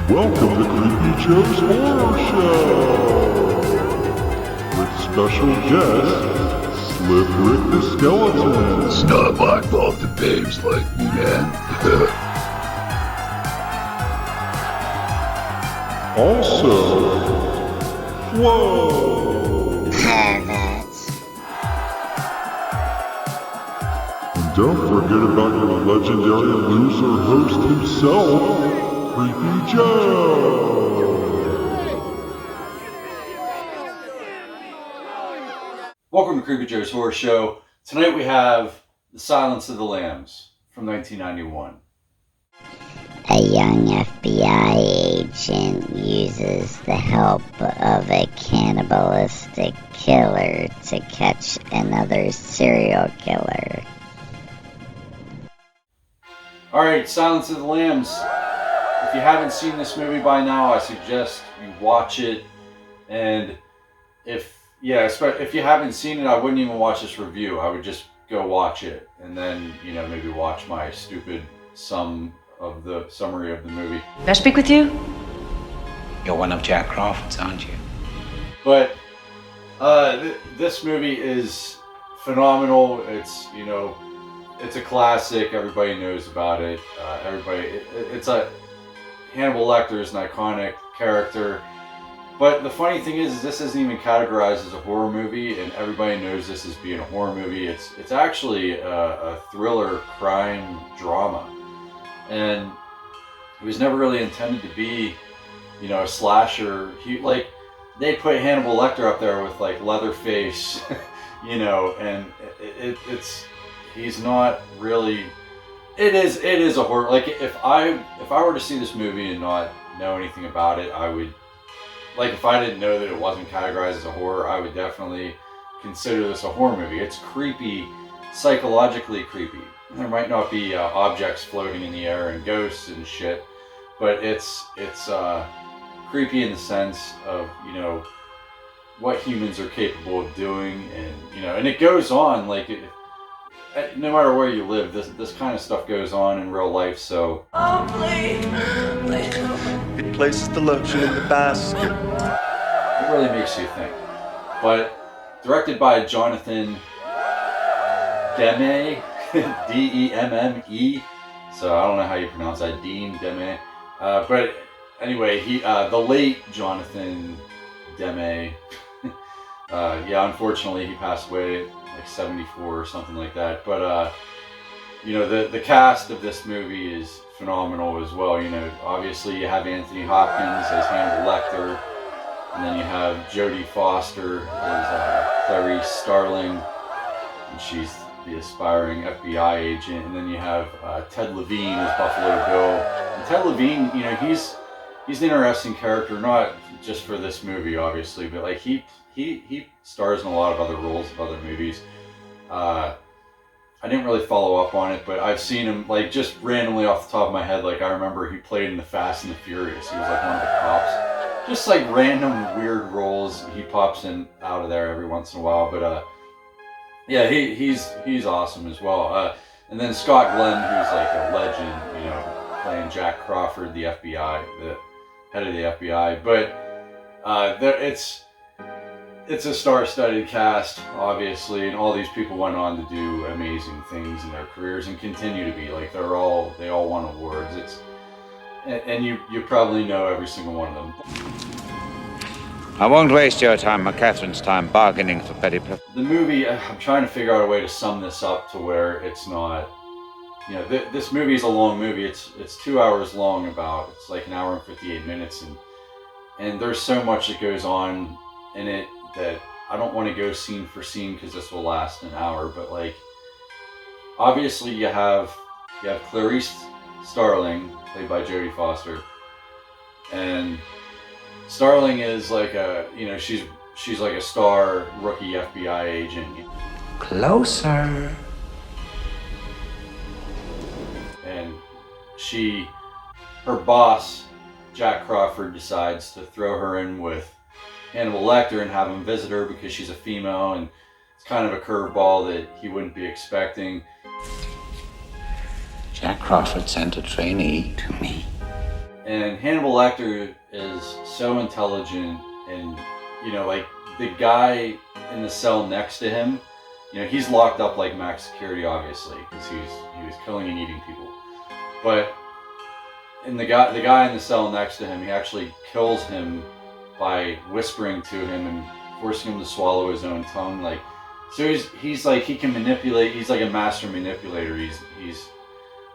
Welcome to Creepy Joe's Horror Show! With special guest, Slip Rick the Skeleton. It's not my fault the babes like me, man. Also, Flo! Perverts. And don't forget about your legendary loser host himself, Creepy Joe! Welcome to Creepy Joe's Horror Show. Tonight we have The Silence of the Lambs from 1991. A young FBI agent uses the help of a cannibalistic killer to catch another serial killer. Alright, Silence of the Lambs. If you haven't seen this movie by now, I suggest you watch it. And if you haven't seen it, I wouldn't even watch this review. I would just go watch it and then, maybe watch my stupid summary of the movie. May I speak with you? You're one of Jack Crawford's, aren't you? But this movie is phenomenal. It's it's a classic. Everybody knows about it. It's a Hannibal Lecter is an iconic character. But the funny thing is this isn't even categorized as a horror movie, and everybody knows this as being a horror movie. It's actually a thriller crime drama, and it was never really intended to be, a slasher. They put Hannibal Lecter up there with like Leatherface, and he's not really. It is a horror. Like if I were to see this movie and not know anything about it, I would. Like, if I didn't know that it wasn't categorized as a horror, I would definitely consider this a horror movie. It's creepy, psychologically creepy. There might not be objects floating in the air and ghosts and shit, but it's creepy in the sense of, what humans are capable of doing, and, and it goes on, like, no matter where you live, this kind of stuff goes on in real life, so... Oh, please. It places the lotion in the basket. It really makes you think. But directed by Jonathan Demme, D-E-M-M-E. So I don't know how you pronounce that, Dean Demme. But anyway, the late Jonathan Demme. Unfortunately, he passed away at like 74 or something like that. But the cast of this movie is phenomenal as well. Obviously you have Anthony Hopkins as Hannibal Lecter, and then you have Jodie Foster as Clarice Starling, and she's the aspiring FBI agent. And then you have Ted Levine as Buffalo Bill. And Ted Levine, he's an interesting character, not just for this movie, obviously, but like he stars in a lot of other roles of other movies. I didn't really follow up on it, but I've seen him, like, just randomly off the top of my head. Like, I remember he played in the Fast and the Furious. He was like one of the cops. Just like random weird roles. He pops in out of there every once in a while. But he's awesome as well. And then Scott Glenn, who's like a legend, playing Jack Crawford, the FBI, the head of the FBI. But it's a star-studded cast, obviously, and all these people went on to do amazing things in their careers and continue to be. Like, they all won awards. And you probably know every single one of them. I won't waste your time or Catherine's time bargaining for petty privilege. The movie, I'm trying to figure out a way to sum this up to where it's not, this movie is a long movie. It's 2 hours long about. It's like an hour and 58 minutes, and there's so much that goes on in it that I don't want to go scene for scene because this will last an hour. But like, obviously you have Clarice Starling, played by Jodie Foster, and Starling is like she's like a star rookie FBI agent. Closer. And her boss, Jack Crawford, decides to throw her in with Hannibal Lecter and have him visit her because she's a female, and it's kind of a curveball that he wouldn't be expecting. Jack Crawford sent a trainee to me. And Hannibal Lecter is so intelligent, and you know, like the guy in the cell next to him, you know, he's locked up like max security, obviously, because he was killing and eating people. But the guy in the cell next to him, he actually kills him by whispering to him and forcing him to swallow his own tongue. Like, so he's like, he can manipulate. He's like a master manipulator. He's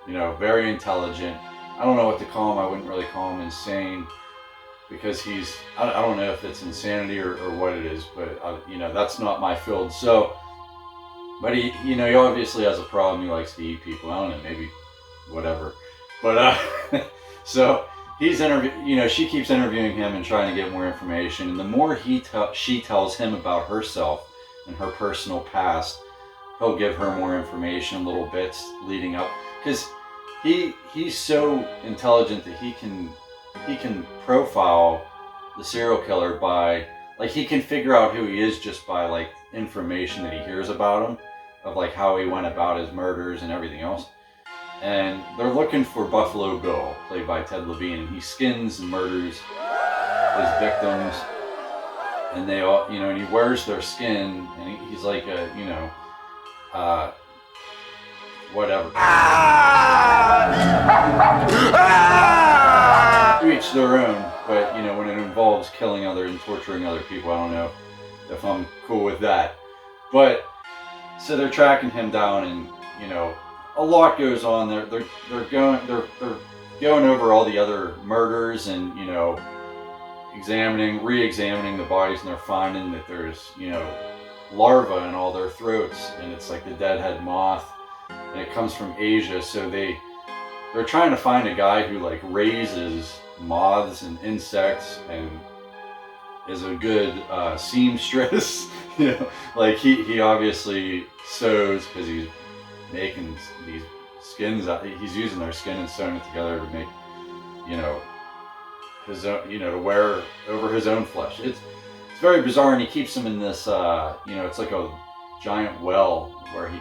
you know, very intelligent. I don't know what to call him. I wouldn't really call him insane, because I don't know if it's insanity or what it is, but you know, that's not my field. So, but he, you know, he obviously has a problem. He likes to eat people. I don't know, maybe whatever. But so he's you know, she keeps interviewing him and trying to get more information. And the more she tells him about herself and her personal past, he'll give her more information, little bits leading up, because he's so intelligent that he can profile the serial killer by, like, he can figure out who he is just by like information that he hears about him, of like how he went about his murders and everything else. And they're looking for Buffalo Bill, played by Ted Levine, and he skins and murders his victims, and they all, you know, and he wears their skin, and he's like a, you know, whatever. To each their own, but you know, when it involves killing and torturing other people, I don't know if I'm cool with that. But so they're tracking him down, and you know, a lot goes on. They're going over all the other murders, and you know, re-examining the bodies, and they're finding that there's, you know, larvae in all their throats, and it's like the deadhead moth, and it comes from Asia. So they're trying to find a guy who like raises moths and insects and is a good seamstress. You know, like he obviously sews, because he's making these skins. He's using their skin and sewing it together to make, you know, his own, you know, to wear over his own flesh. It's very bizarre, and he keeps them in this, you know, it's like a giant well where he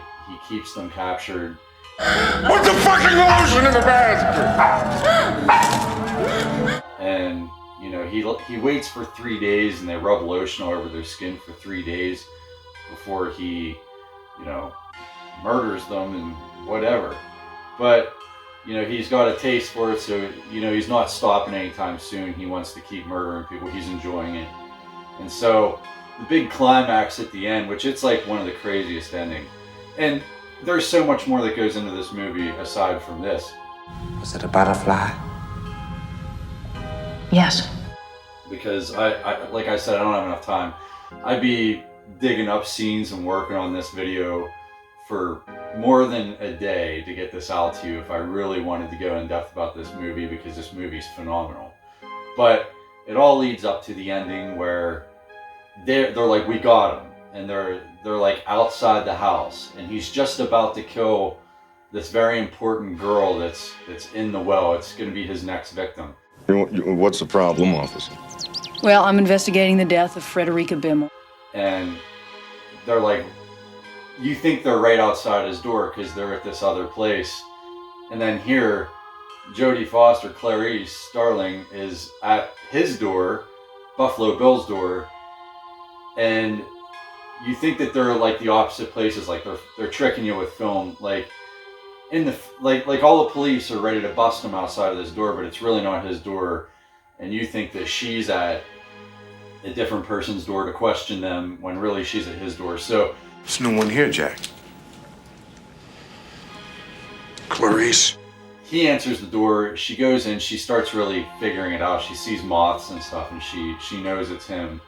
keeps them captured. Put the fucking lotion in the basket! And you know, he waits for 3 days, and they rub lotion all over their skin for 3 days before he, you know, murders them and whatever. But you know, he's got a taste for it, so you know, he's not stopping anytime soon. He wants to keep murdering people. He's enjoying it. And so the big climax at the end, which it's like one of the craziest endings, and there's so much more that goes into this movie aside from this. Was it a butterfly? Yes. Because I like I said, I don't have enough time. I'd be digging up scenes and working on this video for more than a day to get this out to you if I really wanted to go in depth about this movie, because this movie's phenomenal. But it all leads up to the ending where they're like, we got him, and they're like outside the house, and he's just about to kill this very important girl that's in the well. It's going to be his next victim. What's the problem, officer? Well, I'm investigating the death of Frederica Bimmel. And they're like, you think they're right outside his door because they're at this other place. And then here, Jodie Foster, Clarice Starling, is at his door, Buffalo Bill's door, and you think that they're like the opposite places, like they're tricking you with film, like in the like all the police are ready to bust him outside of this door, but it's really not his door, and you think that she's at a different person's door to question them when really she's at his door. So There's no one here, Jack. Clarice. he answers the door, she goes in, she starts really figuring it out. She sees moths and stuff, and she knows it's him.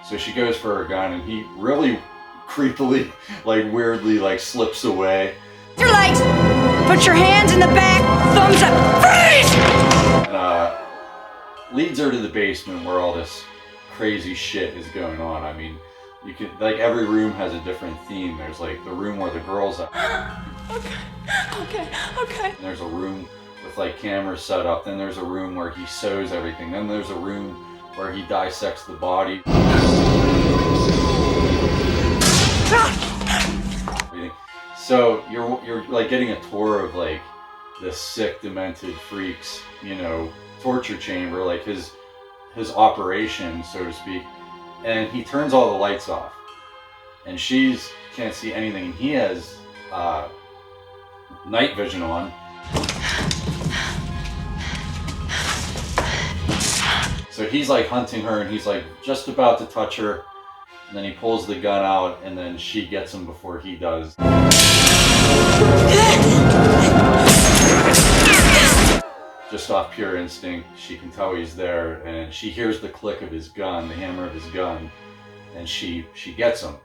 So she goes for her gun, and he really creepily, like weirdly, like slips away. Your legs! Put your hands in the back! Thumbs up! Freeze! And leads her to the basement where all this crazy shit is going on. I mean, you could, like, every room has a different theme. There's like the room where the girls are. Okay. And there's a room with like cameras set up. Then there's a room where he sews everything. Then there's a room where he dissects the body. Everything. So you're like getting a tour of like this sick, demented freak's, you know, torture chamber, like his operation, so to speak. And he turns all the lights off, and she's can't see anything. And he has night vision on. So he's like hunting her, and he's like just about to touch her, and then he pulls the gun out, and then she gets him before he does. Just off pure instinct, she can tell he's there, and she hears the click of his gun, the hammer of his gun, and she gets him.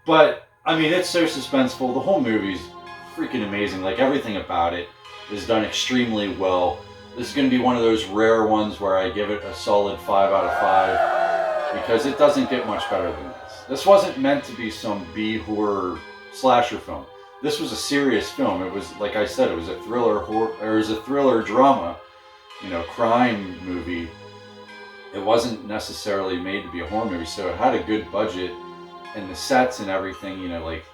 But I mean, it's so suspenseful. The whole movie's freaking amazing. Like, everything about it is done extremely well. This is going to be one of those rare ones where I give it a solid 5 out of 5, because it doesn't get much better than this. This wasn't meant to be some B-horror slasher film. This was a serious film. It was, like I said, it was a thriller thriller drama, you know, crime movie. It wasn't necessarily made to be a horror movie, so it had a good budget, and the sets and everything, you know, like,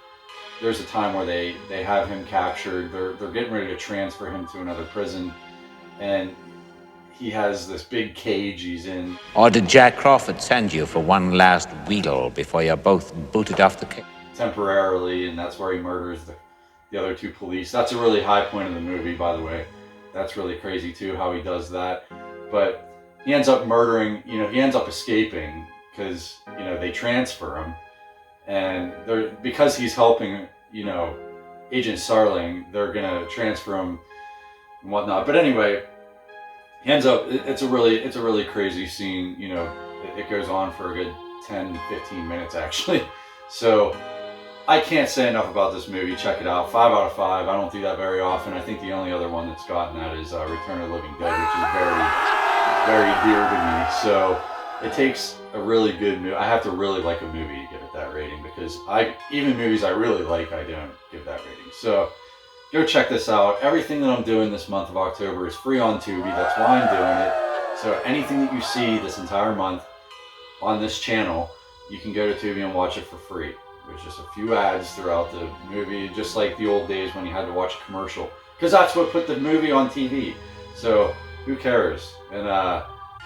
there's a time where they have him captured. They're getting ready to transfer him to another prison, and he has this big cage he's in. Or did Jack Crawford send you for one last wheedle before you're both booted off the cage? Temporarily, and that's where he murders the other two police. That's a really high point of the movie, by the way. That's really crazy too, how he does that. But he ends up murdering, you know, he ends up escaping because, you know, they transfer him, and because he's helping, you know, Agent Starling, they're gonna transfer him and whatnot. But anyway, he ends up, it's a really crazy scene. You know, it goes on for a good 10-15 minutes actually. So I can't say enough about this movie. Check it out. 5 out of 5. I don't do that very often. I think the only other one that's gotten that is Return of the Living Dead, which is very, very dear to me. So it takes a really good movie. I have to really like a movie to give it that rating, because even movies I really like, I don't give that rating. So go check this out. Everything that I'm doing this month of October is free on Tubi. That's why I'm doing it. So anything that you see this entire month on this channel, you can go to Tubi and watch it for free. There's just a few ads throughout the movie, just like the old days when you had to watch a commercial, because that's what put the movie on TV. So who cares? And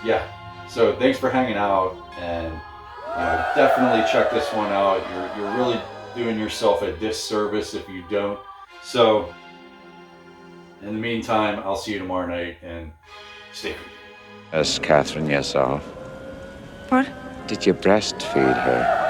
yeah, so thanks for hanging out, and definitely check this one out. You're really doing yourself a disservice if you don't. So in the meantime, I'll see you tomorrow night, and stay creepy. Yes, Catherine, yes, all. What? Did you breastfeed her?